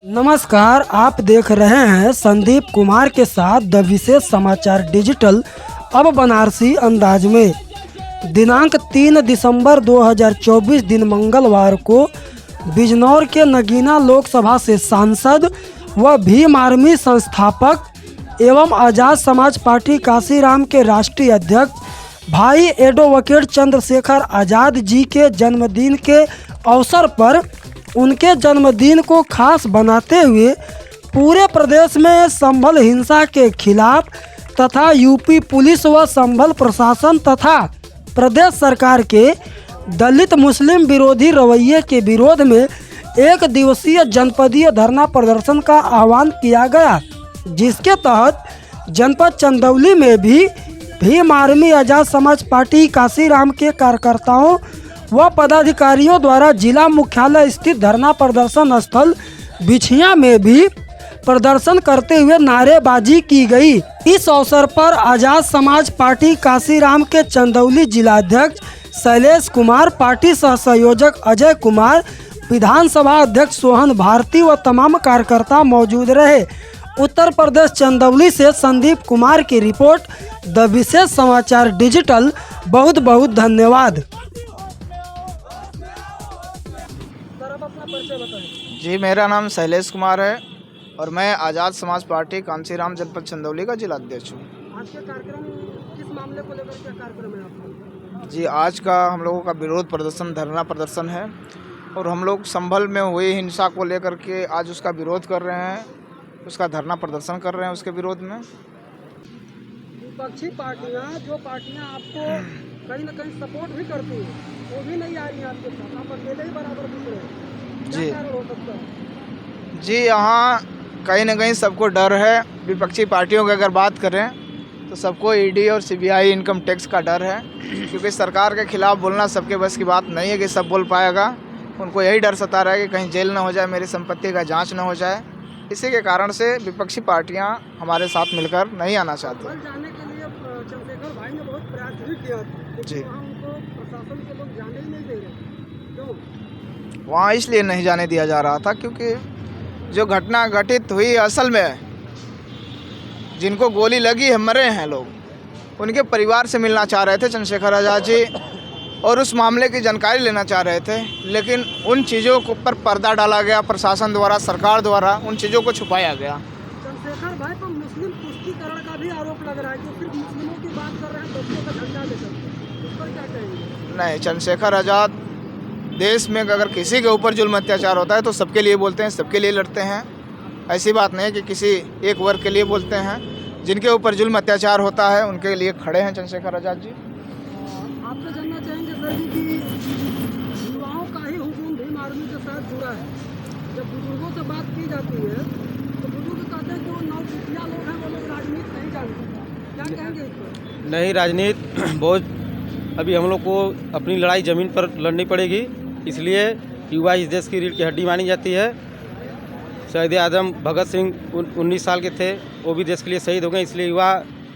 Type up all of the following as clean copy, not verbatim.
नमस्कार, आप देख रहे हैं संदीप कुमार के साथ द विशेष समाचार डिजिटल। अब बनारसी अंदाज में दिनांक 3 दिसंबर 2024 दिन मंगलवार को बिजनौर के नगीना लोकसभा से सांसद व भीम आर्मी संस्थापक एवं आज़ाद समाज पार्टी काशीराम के राष्ट्रीय अध्यक्ष भाई एडवोकेट चंद्रशेखर आज़ाद जी के जन्मदिन के अवसर पर उनके जन्मदिन को खास बनाते हुए पूरे प्रदेश में संभल हिंसा के खिलाफ तथा यूपी पुलिस व संभल प्रशासन तथा प्रदेश सरकार के दलित मुस्लिम विरोधी रवैये के विरोध में एक दिवसीय जनपदीय धरना प्रदर्शन का आह्वान किया गया, जिसके तहत जनपद चंदौली में भी भीम आर्मी आज़ाद समाज पार्टी काशीराम के कार्यकर्ताओं व पदाधिकारियों द्वारा जिला मुख्यालय स्थित धरना प्रदर्शन स्थल बिछिया में भी प्रदर्शन करते हुए नारेबाजी की गई। इस अवसर पर आज़ाद समाज पार्टी काशीराम के चंदौली जिलाध्यक्ष शैलेश कुमार, पार्टी सह संयोजक अजय कुमार, विधानसभा अध्यक्ष सोहन भारती व तमाम कार्यकर्ता मौजूद रहे। उत्तर प्रदेश चंदौली से संदीप कुमार की रिपोर्ट, द विशेष समाचार डिजिटल। बहुत बहुत धन्यवाद। जी, मेरा नाम शैलेश कुमार है और मैं आज़ाद समाज पार्टी कांसीराम जनपद चंदौली का जिला अध्यक्ष हूँ। आज का कार्यक्रम किस मामले को लेकर क्या कार्यक्रम है आपका? जी, आज का हम लोगों का विरोध प्रदर्शन, धरना प्रदर्शन है और हम लोग संभल में हुई हिंसा को लेकर के आज उसका विरोध कर रहे हैं, उसका धरना प्रदर्शन कर रहे हैं उसके विरोध में। विपक्षी पार्टियां, जो पार्टियां आपको कहीं न कहीं सपोर्ट भी करती हैं, वो भी नहीं आ रही हैं आपके साथ, आप अकेले ही बराबर दिख रहे हैं। जी क्या कारण हो सकता है? जी, यहाँ कहीं ना कहीं सबको डर है। विपक्षी पार्टियों की अगर बात करें तो सबको ईडी और सीबीआई इनकम टैक्स का डर है, क्योंकि सरकार के खिलाफ बोलना सबके बस की बात नहीं है कि सब बोल पाएगा। उनको यही डर सता रहा है कि कहीं जेल ना हो जाए, मेरी संपत्ति का जांच ना हो जाए। इसी के कारण से विपक्षी पार्टियां हमारे साथ मिलकर नहीं आना चाहती। जाने के लिए चंद्रशेखर भाई ने बहुत प्रयास भी किया था, जी, वहाँ उनको प्रशासन के लोग जाने ही नहीं दे रहे। क्यों? वहाँ इसलिए नहीं जाने दिया जा रहा था क्योंकि जो घटना घटित हुई असल में जिनको गोली लगी है, मरे हैं लोग, उनके परिवार से मिलना चाह रहे थे चंद्रशेखर आज़ाद जी और उस मामले की जानकारी लेना चाह रहे थे, लेकिन उन चीज़ों के ऊपर पर्दा डाला गया प्रशासन द्वारा, सरकार द्वारा उन चीज़ों को छुपाया गया। चंद्रशेखर भाई पर मुस्लिम तुष्टीकरण का भी आरोप लग रहा है, जो सिर्फ मुस्लिमों की बात कर रहे हैं, बच्चों का झंडा लेकर, इस पर क्या कहेंगे? नहीं, चंद्रशेखर आज़ाद देश में अगर किसी के ऊपर जुल्म अत्याचार होता है तो सबके लिए बोलते हैं, सबके लिए लड़ते हैं। ऐसी बात नहीं है कि किसी एक वर्ग के लिए बोलते हैं। जिनके ऊपर जुल्म अत्याचार होता है उनके लिए खड़े हैं चंद्रशेखर आज़ाद जी। आपसे जानना चाहेंगे सर जी कि युवाओं का ही हुजूम भीम आर्मी के साथ जुड़ा है। जब बुजुर्गों से बात की जाती है तो बुजुर्ग कहते हैं कि वो नौसिखिया लोग हैं, वो लोग राजनीति नहीं जानते। क्या कहेंगे इस पर? नहीं, राजनीति बहुत अभी हम लोग को अपनी लड़ाई ज़मीन पर लड़नी पड़ेगी, इसलिए युवा इस देश की रीढ़ की हड्डी मानी जाती है। शहीद आजम भगत सिंह 19 साल के थे, वो भी देश के लिए शहीद हो गए, इसलिए युवा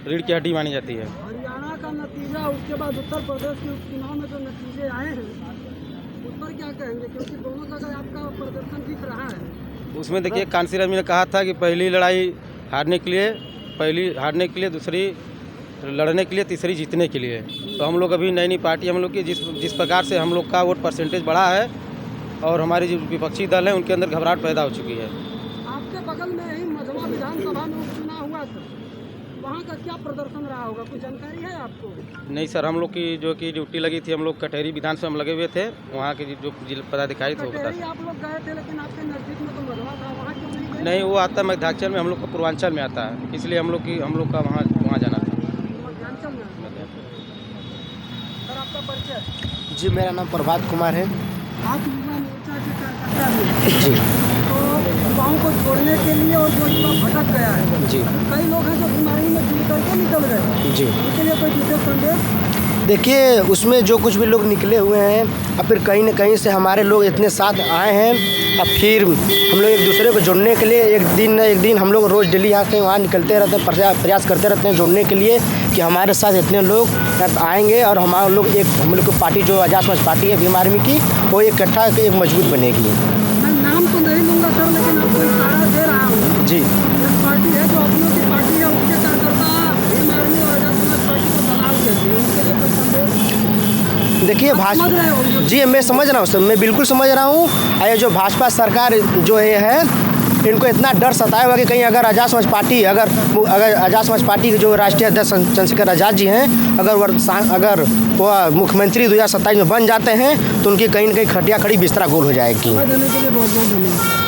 रीढ़ की हड्डी मानी जाती है। हरियाणा का नतीजा, उसके बाद उत्तर प्रदेश के उपचुनाव में जो नतीजे आए हैं उस पर क्या कहेंगे? क्योंकि दोनों जगह आपका प्रदर्शन दिख रहा है। उसमें देखिए, कांसीराम जी ने कहा था कि पहली लड़ाई हारने के लिए, दूसरी लड़ने के लिए, तीसरी जीतने के लिए। तो हम लोग अभी नई पार्टी हम लोग की जिस प्रकार से हम लोग का वोट परसेंटेज बढ़ा है और हमारी जो विपक्षी दल है उनके अंदर घबराहट पैदा हो चुकी है। आपके बगल में ही मझवा विधानसभा में उपचुनाव हुआ था, वहाँ का क्या प्रदर्शन रहा होगा, कुछ जानकारी है आपको? नहीं सर, हम लोग की जो कि ड्यूटी लगी थी, हम लोग कटहरी विधानसभा में लगे हुए थे। वहाँ के जो जिला पदाधिकारी थे वो बता आप लोग गए थे, लेकिन आपके नजदीक में तो मझवा था, वहाँ क्यों नहीं गए? नहीं, वो आता है मध्यांचल में, हम लोग का पूर्वांचल में आता है, इसलिए हम लोग का वहाँ जाना था। मध्यांचल में। सर, आपका परिचय? जी, मेरा नाम प्रभात कुमार है। आप युवा मोर्चा के कार्यकर्ता हैं। जी तो युवाओं को छोड़ने के लिए और जो युवा भटक गया है, जी कई लोग हैं जो बीमारी में जुड़ करके निकल गए, जी उनके लिए कोई विशेष संदेश? देखिए, उसमें जो कुछ भी लोग निकले हुए हैं, और फिर कहीं न कहीं से हमारे लोग इतने साथ आए हैं, अब फिर हम लोग एक दूसरे को जोड़ने के लिए एक दिन न एक दिन हम लोग रोज़ डेली यहाँ से वहाँ निकलते रहते हैं, प्रयास करते रहते हैं जोड़ने के लिए कि हमारे साथ इतने लोग आएंगे और हम लोग की पार्टी जो आज़ाद समाज पार्टी है भीम आर्मी की, वो इकट्ठा एक मजबूत बनेगी। मैं नाम तो नहीं लूँगा सर, लेकिन आपको देखिए भाजपा जी मैं समझ रहा हूँ सर, मैं बिल्कुल समझ रहा हूँ। ये जो भाजपा सरकार जो ये है इनको इतना डर सताया हुआ कि कहीं अगर आज़ाद समाज पार्टी अगर आज़ाद समाज पार्टी के जो राष्ट्रीय अध्यक्ष चंद्रशेखर आज़ाद जी हैं अगर वो मुख्यमंत्री 2027 में बन जाते हैं तो उनकी कहीं ना कहीं खटिया खड़ी बिस्तरा गोल हो जाएगी। देने के लिए बहुत बहुत धन्यवाद।